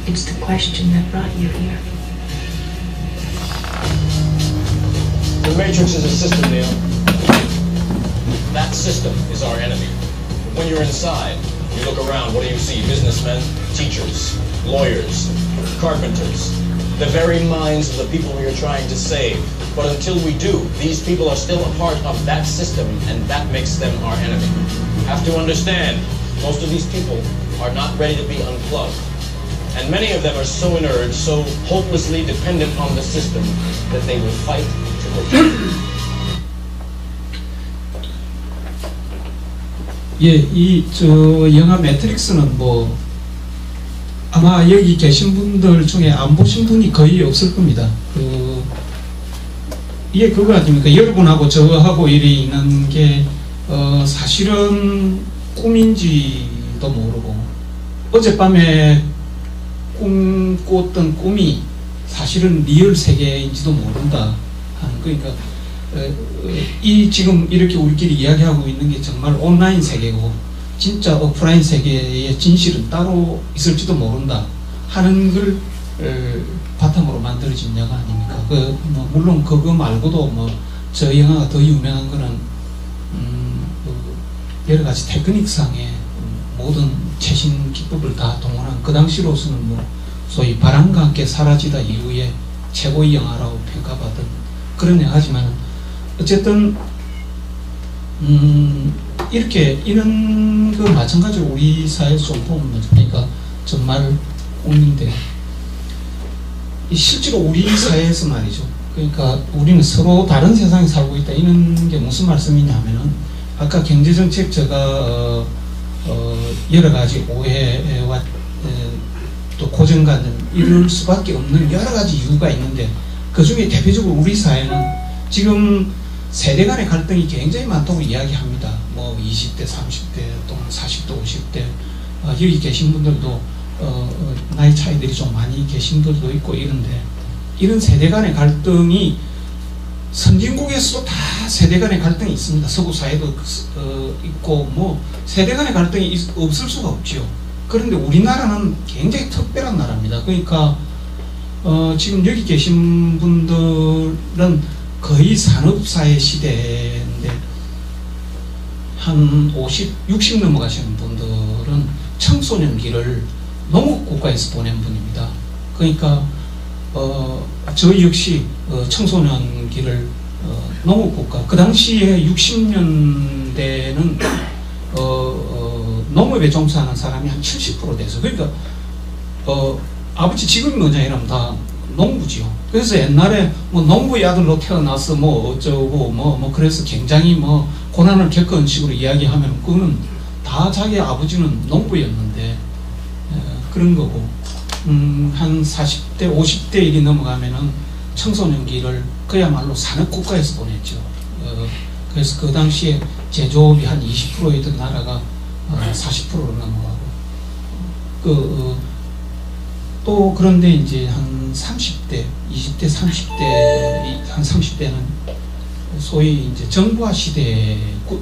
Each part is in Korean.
It's the question that brought you here. The Matrix is a system, Neo. That system is our enemy. When you're inside, you look around, what do you see? Businessmen, teachers, lawyers, carpenters, the very minds of the people we are trying to save. But until we do, these people are still a part of that system, and that makes them our enemy. You have to understand, most of these people are not ready to be unplugged. And many of them are so inert, so hopelessly dependent on the system, that they will fight to protect it. 예, 영화 매트릭스는 뭐 아마 여기 계신 분들 중에 안 보신 분이 거의 없을 겁니다. 이게 그거 아닙니까? 여러분하고 저하고 일이 있는 게 사실은 꿈인지도 모르고 어젯밤에 꿈꿨던 꿈이 사실은 리얼 세계인지도 모른다 하는, 그러니까 이 지금 이렇게 우리끼리 이야기하고 있는 게 정말 온라인 세계고 진짜 오프라인 세계의 진실은 따로 있을지도 모른다 하는 걸 바탕으로 만들어진 영화 아닙니까? 뭐 물론 그거 말고도 뭐 저 영화가 더 유명한 거는 여러 가지 테크닉상의 모든 최신 기법을 다 동원한, 그 당시로서는 뭐 소위 바람과 함께 사라지다 이후에 최고의 영화라고 평가받은 그런 영화지만, 어쨌든 이렇게 이런 거 마찬가지로 우리 사회에서 좀 보면, 그러니까 정말 꿈인데 실제로 우리 사회에서 말이죠. 그러니까 우리는 서로 다른 세상에 살고 있다, 이런 게 무슨 말씀이냐면은, 아까 경제정책 제가 여러 가지 오해와 또 고정관념 이럴 수밖에 없는 여러 가지 이유가 있는데, 그 중에 대표적으로 우리 사회는 지금 세대 간의 갈등이 굉장히 많다고 이야기합니다. 뭐 20대, 30대 또는 40대, 50대 여기 계신 분들도 나이 차이들이 좀 많이 계신 분들도 있고 이런데, 이런 세대 간의 갈등이 선진국에서도 다 세대 간의 갈등이 있습니다. 서구 사회도 있고 뭐 세대 간의 갈등이 없을 수가 없죠. 그런데 우리나라는 굉장히 특별한 나라입니다. 그러니까 지금 여기 계신 분들은 거의 산업사회 시대인데 한 50, 60 넘어가시는 분들은 청소년기를 농업국가에서 보낸 분입니다. 그러니까 저 역시 청소년기를 농업국가, 그 당시에 60년대는 농업에 종사하는 사람이 한 70% 돼서, 그러니까 아버지 직업이 뭐냐면 다 농부지요. 그래서 옛날에 뭐 농부의 아들로 태어나서 뭐 어쩌고 뭐 그래서 굉장히 뭐 고난을 겪은 식으로 이야기하면 그거는 다 자기 아버지는 농부였는데 그런 거고, 한 40대 50대 일이 넘어가면은 청소년기를 그야말로 산업국가에서 보냈죠. 그래서 그 당시에 제조업이 한 20%이던 나라가 40%로 넘어가고, 또 그런데 이제 한 30대, 20대, 30대, 한 30대는 소위 이제 정부화 시대,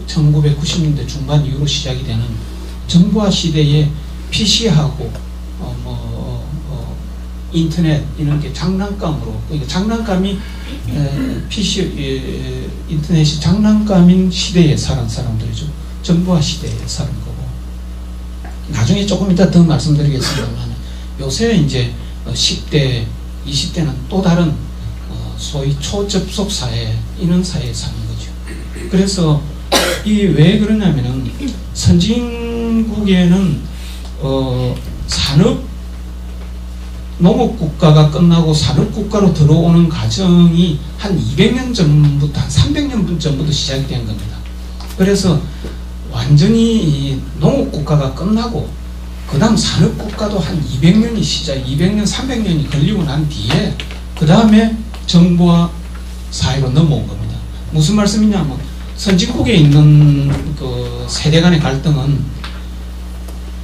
1990년대 중반 이후로 시작이 되는 정부화 시대에 PC하고 인터넷 이런 게 장난감으로, 그러니까 장난감이 PC, 인터넷이 장난감인 시대에 사는 사람들이죠. 정부화 시대에 사는 거고. 나중에 조금 이따 더 말씀드리겠습니다만, 요새 이제 10대, 20대는 또 다른 소위 초접속 사회, 이런 사회에 사는 거죠. 그래서 이 왜 그러냐면은 선진국에는 농업국가가 끝나고 산업국가로 들어오는 과정이 한 200년 전부터, 한 300년 전부터 시작이 된 겁니다. 그래서 완전히 농업국가가 끝나고 그 다음 산업국가도 한 200년이 200년, 300년이 걸리고 난 뒤에 그 다음에 정부화 사회로 넘어온 겁니다. 무슨 말씀이냐면, 선진국에 있는 그 세대 간의 갈등은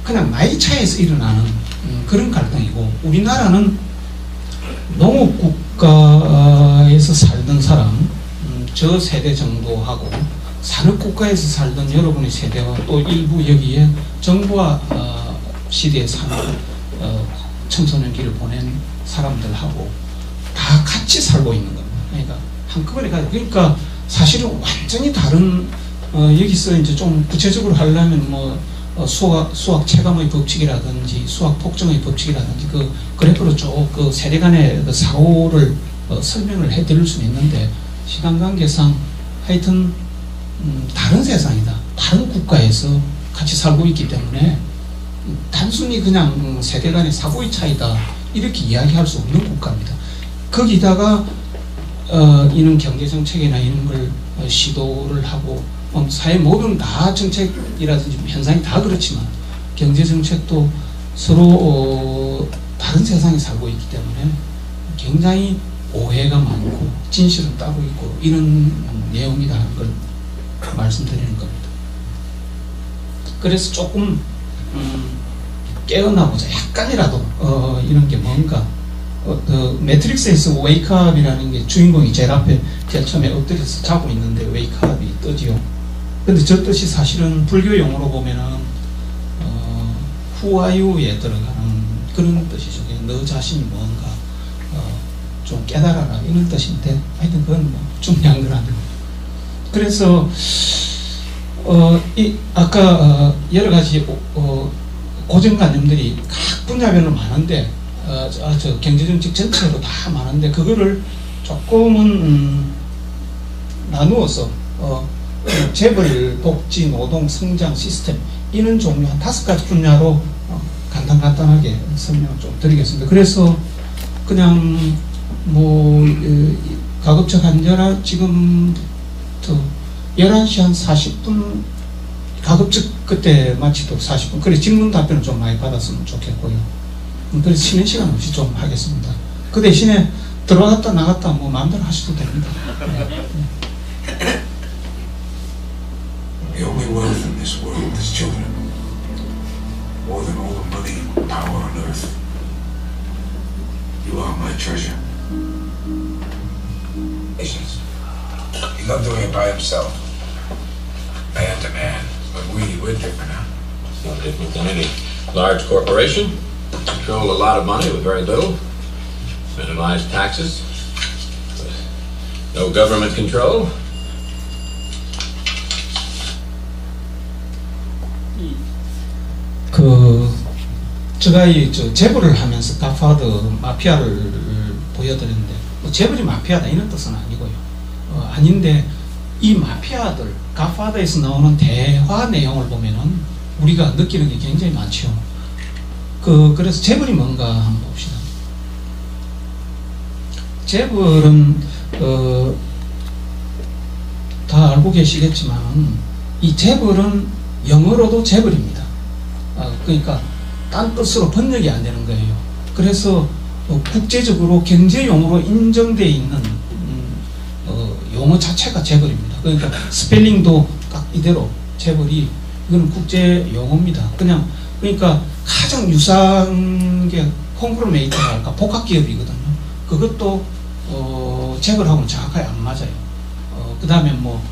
그냥 나이 차에서 일어나는 그런 갈등이고, 우리나라는 농업국가에서 살던 사람, 저 세대 정도 하고 산업국가에서 살던 여러분의 세대와 또 일부 여기에 정부화 시대에 사는 청소년기를 보낸 사람들하고 다 같이 살고 있는 겁니다. 그러니까 한꺼번에 그러니까 사실은 완전히 다른 여기서 이제 좀 구체적으로 하려면 뭐 수학 체감의 법칙이라든지 수학 폭정의 법칙이라든지 그 그래프로 쭉 그 세대 간의 그 사고를 설명을 해드릴 수는 있는데 시간 관계상 하여튼 다른 세상이다. 다른 국가에서 같이 살고 있기 때문에 단순히 그냥 세대 간의 사고의 차이다 이렇게 이야기할 수 없는 국가입니다. 거기다가 이런 경제정책이나 이런 걸 시도를 하고 사회 모든 다 정책이라든지 현상이 다 그렇지만 경제정책도 서로 다른 세상에 살고 있기 때문에 굉장히 오해가 많고 진실은 따로 있고 이런 내용이라는 걸 말씀드리는 겁니다. 그래서 조금 깨어나보자 약간이라도 이런 게 뭔가 그 매트릭스에서 웨이크업이라는 게 주인공이 제일 앞에 제일 처음에 엎드려서 자고 있는데 웨이크업이 뜨지요. 근데 저 뜻이 사실은 불교 용어로 보면은 후아유에 들어가는 그런 뜻이죠. 너 자신이 뭔가 좀 깨달아라 이런 뜻인데 하여튼 그건 뭐 중요한 건 아니고. 그래서 아까 여러 가지 고정관념들이 각 분야별로 많은데 저 경제정책 전체로 다 많은데 그거를 조금은 나누어서 재벌, 복지, 노동, 성장, 시스템 이런 종류 한 5가지 분야로 간단하게 설명을 좀 드리겠습니다. 그래서 그냥 뭐 가급적 한전화 지금부터 11시 한 40분 가급적 그때 마치도록 40분 그래 질문 답변을 좀 많이 받았으면 좋겠고요. 그래서 쉬는 시간 없이 좀 하겠습니다. 그 대신에 들어갔다 나갔다 뭐 마음대로 하셔도 됩니다. The only wealth in this world is children. More than all the money and power on earth. You are my treasure. Patience. He loved doing it by himself. Man to man. But we're different, huh? No different than any large corporation. Control a lot of money with very little. Minimize taxes. No government control. 제가 재벌을 하면서 갓파더 마피아를 보여드렸는데 재벌이 마피아다 이런 뜻은 아니고요. 아닌데 이 마피아들 갓파더에서 나오는 대화 내용을 보면은 우리가 느끼는 게 굉장히 많죠. 그래서 재벌이 뭔가 한번 봅시다. 재벌은 다 알고 계시겠지만 이 재벌은 영어로도 재벌입니다. 그러니까 딴 뜻으로 번역이 안 되는 거예요. 그래서 국제적으로 경제 용어로 인정되어 있는 용어 자체가 재벌입니다. 그러니까 스펠링도 딱 이대로 재벌이 이거는 국제 용어입니다. 그러니까 가장 유사한 게 콩그로메이터랄까 복합기업이거든요. 그것도 재벌하고는 정확하게 안 맞아요. 그 다음에 뭐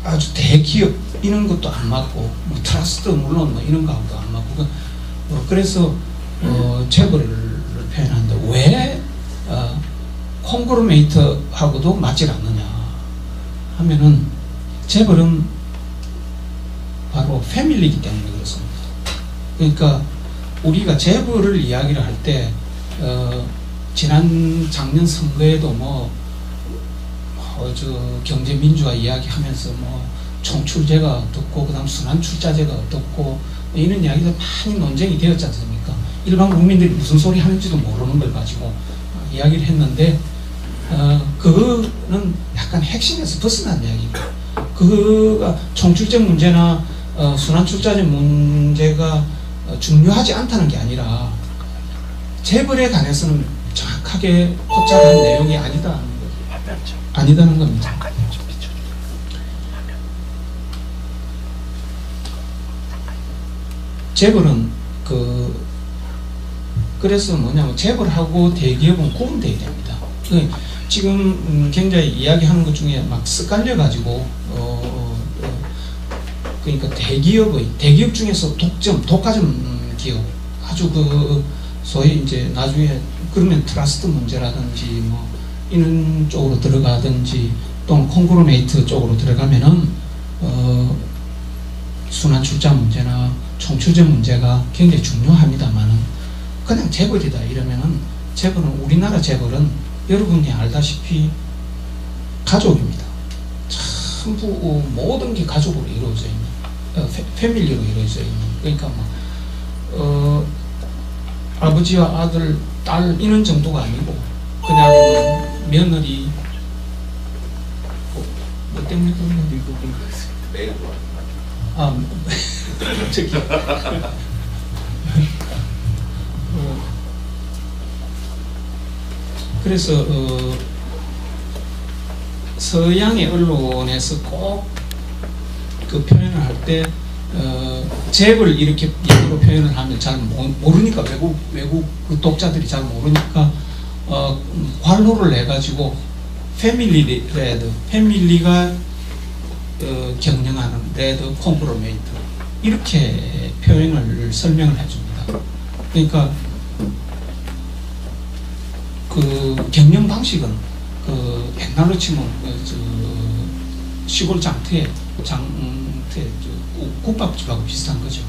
아주 대기업 이런 것도 안 맞고 뭐 트러스트 물론 뭐 이런 거하고도 안 맞고 그래서 재벌을 표현하는데 왜 콩그로메이터하고도 맞질 않느냐 하면은 재벌은 바로 패밀리이기 때문에 그렇습니다. 그러니까 우리가 재벌을 이야기를 할 때 지난 작년 선거에도 경제민주화 이야기하면서 총출제가 어떻고 그다음 순환출자제가 어떻고 이런 이야기가 많이 논쟁이 되었지 않습니까? 일반 국민들이 무슨 소리 하는지도 모르는 걸 가지고 이야기를 했는데 그거는 약간 핵심에서 벗어난 이야기입니다. 그가 총출제 문제나 순환출자제 문제가 중요하지 않다는 게 아니라 재벌에 관해서는 정확하게 포착한 내용이 아니다는 겁니다. 재벌은 그래서 뭐냐면 재벌하고 대기업은 구분되어야 됩니다. 지금 굉장히 이야기하는 것 중에 막 습관려 가지고 그러니까 대기업 중에서 독과점 기업 아주 그 소위 이제 나중에 그러면 트러스트 문제라든지 뭐 이런 쪽으로 들어가든지 또는 콩그로메이트 쪽으로 들어가면은 순환 출자 문제나 총추제 문제가 굉장히 중요합니다만은 그냥 재벌이다 이러면은 재벌은 우리나라 재벌은 여러분이 알다시피 가족입니다. 전부 모든 게 가족으로 이루어져 있는 패밀리로 이루어져 있는 그러니까 뭐 아버지와 아들, 딸 이런 정도가 아니고 그냥 며느리 뭐 때문에 그런 저기 그래서 서양의 언론에서 꼭 그 표현을 할 때 잽을 이렇게 영어로 표현을 하면 잘 모르니까 외국 그 독자들이 잘 모르니까 관로를 내 가지고 패밀리 레드, 패밀리가 경영하는 레드 콩그로메이트 이렇게 표현을 설명을 해줍니다. 그러니까 그 경영 방식은 그 옛날로 치면 시골 장터에 국밥집하고 비슷한 거죠.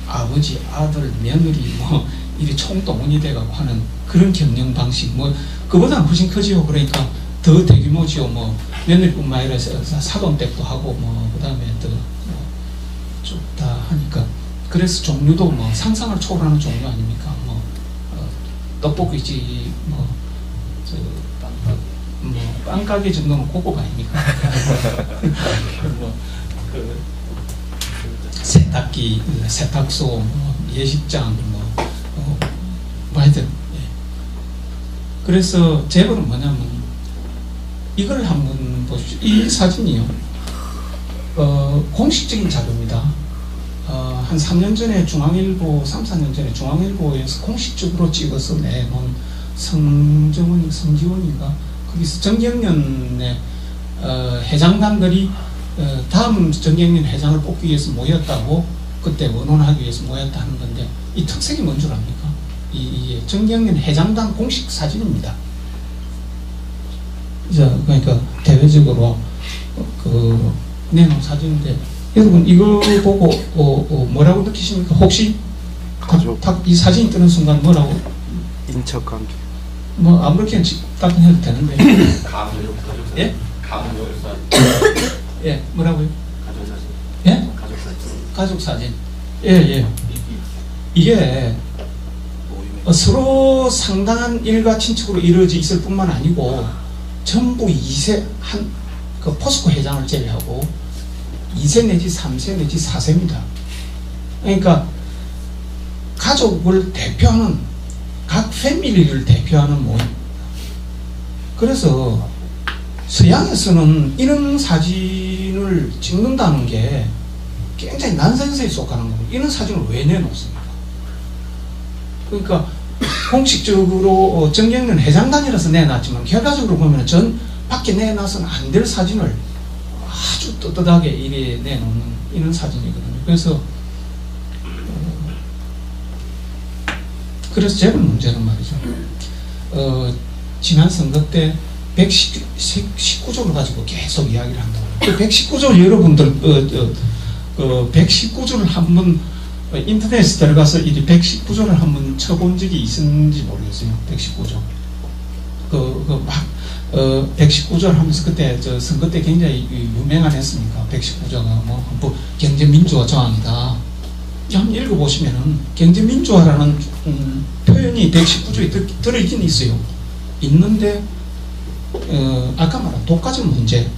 아버지, 아들, 며느리 뭐 이리 총동원이 돼가고 하는 그런 경영 방식 뭐 그보다는 훨씬 크지요. 그러니까 더 대규모지요. 뭐 며느리뿐만 아니라 사돈댁도 하고 뭐 그다음에 더 좀 다 하니까 그래서 종류도 뭐 상상을 초월하는 종류 아닙니까? 뭐 떡볶이집 뭐 빵가게 정도는 고급 아닙니까? 그 세탁기, 세탁소, 뭐 예식장, 뭐 하여튼 예. 그래서 재벌은 뭐냐면 이걸 한번 보십시오. 이 사진이요. 공식적인 자료입니다. 한 3년 전에 중앙일보, 3, 4년 전에 중앙일보에서 공식적으로 찍어서 내놓은 성지원인가 거기서 정경련의 회장단들이 다음 정경련 회장을 뽑기 위해서 모였다고 그때 원혼하기 위해서 모였다 하는 건데 이 특색이 뭔 줄 압니까? 이 정경련 회장단 공식 사진입니다. 그러니까 대외적으로 그 내놓은 사진인데 여러분 이거 보고 뭐라고 느끼십니까? 혹시 이 사진이 뜨는 순간 뭐라고? 인척관계. 뭐 아무렇게나 답변 해도 되는데. 예? 예, 뭐라고요? 가족사진. 예? 가족사진. 예, 예. 이게 서로 상당한 일가 친척으로 이루어져 있을 뿐만 아니고 전부 2세 그 포스코 회장을 제외하고 2세 내지 3세 내지 4세입니다. 그러니까 가족을 대표하는 각 패밀리를 대표하는 모임. 그래서 서양에서는 이런 사진을 찍는다는 게 굉장히 난센스에 속하는 겁니다. 이런 사진을 왜 내놓습니까? 그러니까 공식적으로 정경련 회장단이라서 내놨지만 결과적으로 보면 전 밖에 내놔서는 안 될 사진을 아주 떳떳하게 이래 내놓는 이런 사진이거든요. 그래서 재벌 문제는 말이죠. 지난 선거 때 119조를 가지고 계속 이야기를 한다고. 그 119조 여러분들 119조를 한번 인터넷에 들어가서 이 119조를 한번 쳐본 적이 있는지 모르겠어요. 119조. 119조를 하면서 그때 선거 때 굉장히 유명한 했으니까 119조가 뭐 경제민주화 조항이다. 한번 읽어보시면은 경제민주화라는 표현이 119조에 들어있긴 있어요. 있는데 아까 말한 독과점 문제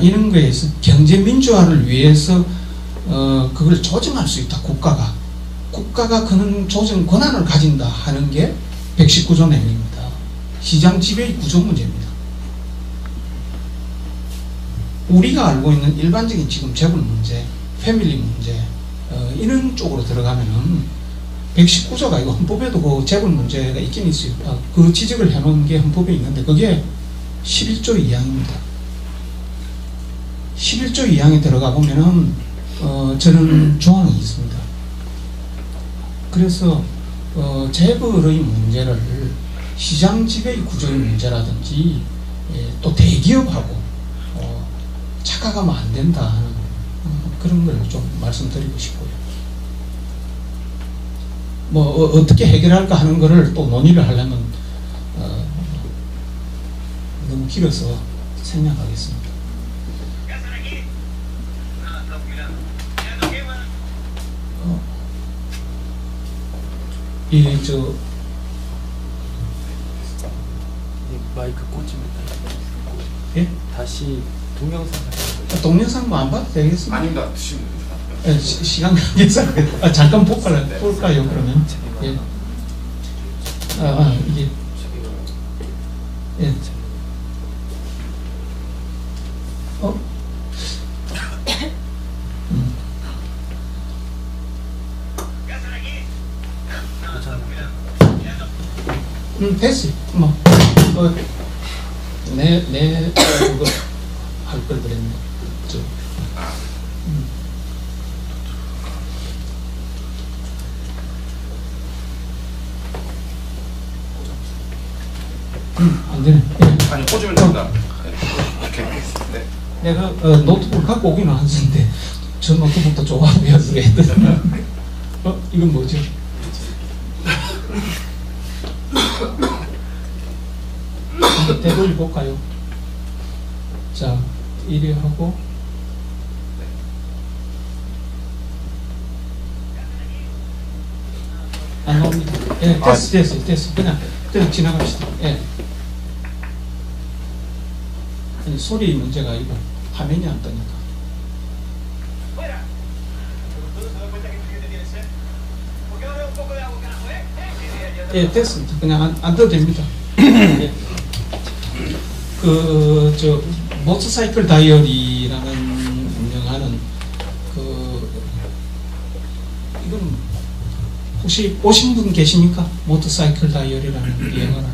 이런 거에서 경제민주화를 위해서 그걸 조정할 수 있다. 국가가 그런 조정 권한을 가진다 하는 게 119조 내용입니다. 시장 지배의 구조 문제입니다. 우리가 알고 있는 일반적인 지금 재벌 문제, 패밀리 문제 이런 쪽으로 들어가면은 119조가 이거 헌법에도 그 재벌 문제가 있긴 있어요. 그 지적을 해놓은 게 헌법에 있는데 그게 11조 2항입니다. 11조 2항에 들어가 보면은 저는 조항이 있습니다. 그래서 재벌의 문제를 시장 지배의 구조의 문제라든지 또 대기업하고 착각하면 안 된다 하는 그런 걸 좀 말씀드리고 싶고요. 뭐 어떻게 해결할까 하는 거를 또 논의를 하려면 너무 길어서 생략하겠습니다. 마이크 꽂으면 예? 다시 동영상 뭐 안 봐도 되겠습니다. 아닙니다. 드시면 예, 시간 관계상 잠깐 볼까요 그러면? 예. 이게 예. 됐어. 뭐 내 그거 할 걸 그랬네. 안 되네. 예. 아니 꽂으면 됩니다. 이렇게. 네. 내가 노트북을 갖고 오기는 하는데 저 노트북도 좋아 보여서 했더니 이건 뭐죠? 한번 되돌려 볼까요? 자, 1위 하고 안 나옵니다. 예, 됐어. 그냥 지나갑시다. 예. 아니, 소리 문제가 아니고 화면이 안 뜨니까. 예, 됐습니다. 그냥 안 떠도 됩니다. 예. 모터사이클 다이어리라는 영화는 이건 혹시 보신 분 계십니까? 모터사이클 다이어리라는 영화를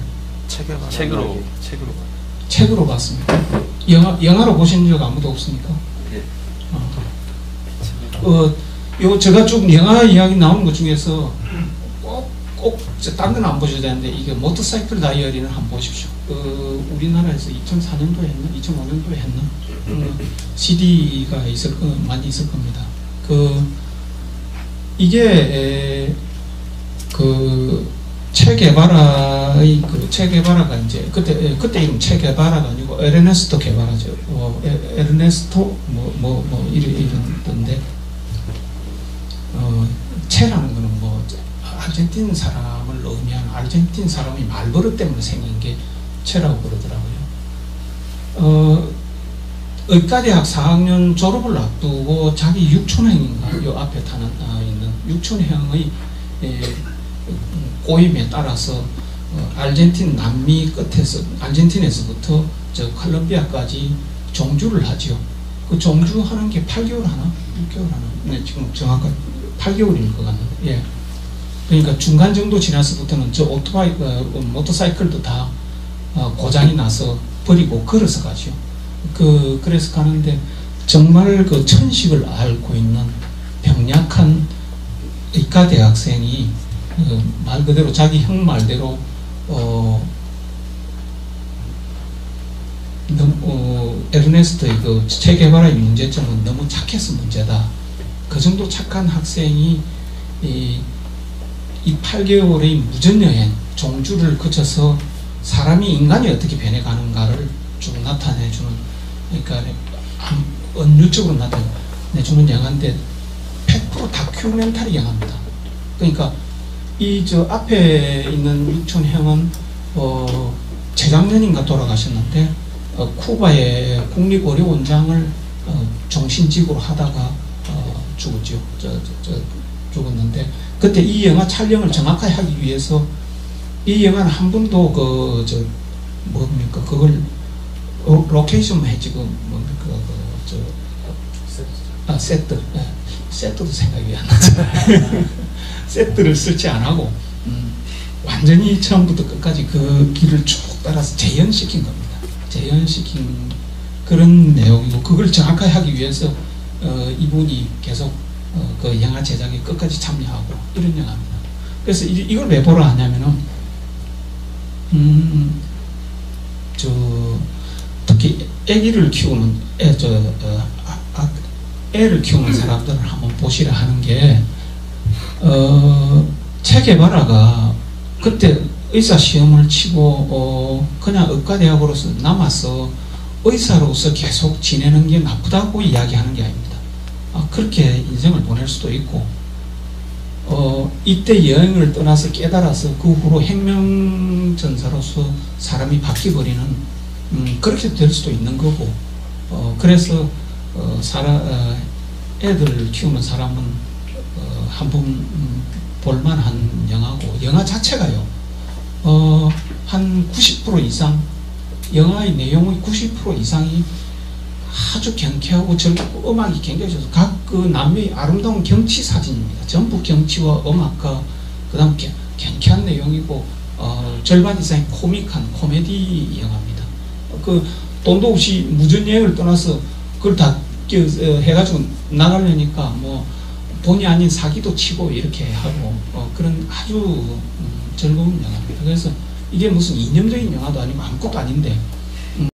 책으로 봤습니다. 영화로 보신 적 아무도 없습니까? 예. 제가 쭉 영화 이야기 나오는 것 중에서 꼭 딴 건 안 보셔야 되는데 이게 모터사이클 다이어리는 한번 보십시오. 우리나라에서 2004년도에 했나? 2005년도에 했나? CD가 많이 있을 겁니다. 이게 체 게바라가 이제 그때 이름 체 게바라가 아니고 에르네스토 게바라죠. 에르네스토 이런던데 체라는 거는 뭐 아르헨틴 사람을 의미하는 아르헨틴 사람이 말버릇 때문에 생긴 게 체라고 그러더라고요. 의과대학 4학년 졸업을 앞두고 자기 육촌행인가 요 앞에 있는 육촌행의 꼬임에 따라서 아르헨틴 남미 끝에서 아르헨틴에서부터 저 콜롬비아까지 정주를 하죠. 그 정주하는 게 8개월 하나? 6개월 하나? 네, 지금 정확하게 8개월일 것 같는데. 예. 그러니까 중간 정도 지나서부터는 저 모터사이클도 다 고장이 나서 버리고 걸어서 가죠. 그래서 가는데 정말 그 천식을 앓고 있는 병약한 의과 대학생이 말 그대로 자기 형 말대로 에르네스트의 그 체 게바라의 문제점은 너무 착해서 문제다. 그 정도 착한 학생이 이 8개월의 무전여행 종주를 거쳐서 사람이 인간이 어떻게 변해가는가를 쭉 나타내주는, 그러니까 은유적으로 나타내주는 영화인데 100% 다큐멘터리 영화입니다. 그러니까 저 앞에 있는 육촌형은 재작년인가 돌아가셨는데 쿠바의 국립의료원장을 정신직으로 하다가 죽었죠. 죽었는데 그때 이 영화 촬영을 정확하게 하기 위해서 이 영화는 한 번도 뭡니까 그걸 로케이션만 지금 뭡니까 세트도 생각이 안 나죠. 세트를 쓰지 안 하고 완전히 처음부터 끝까지 그 길을 쭉 따라서 재현시킨 겁니다. 재현시킨 그런 내용이고, 그걸 정확하게 하기 위해서 이분이 계속 그 영화 제작에 끝까지 참여하고 이런 영화입니다. 그래서 이걸 왜 보러 하냐면은 특히 애기를 키우는 애를 키우는 사람들을 한번 보시라 하는 게 체 게바라가 그때 의사 시험을 치고 그냥 의과대학으로서 남아서 의사로서 계속 지내는 게 나쁘다고 이야기하는 게 아닙니다. 그렇게 인생을 보낼 수도 있고 이때 여행을 떠나서 깨달아서 그 후로 혁명전사로서 사람이 바뀌어버리는 그렇게 될 수도 있는 거고 그래서 애들 키우는 사람은 한번 볼만한 영화고 영화 자체가요 한 90% 이상 영화의 내용의 90% 이상이 아주 경쾌하고 즐겁고 음악이 굉장히 좋아서 각 그 남미의 아름다운 경치 사진입니다. 전부 경치와 음악과 그 다음 경쾌한 내용이고 절반 이상이 코믹한 코미디 영화입니다. 그 돈도 없이 무전여행을 떠나서 그걸 다 해가지고 나가려니까 뭐 본의 아닌 사기도 치고 이렇게 하고 그런 아주 즐거운 영화입니다. 그래서 이게 무슨 이념적인 영화도 아니고 아무것도 아닌데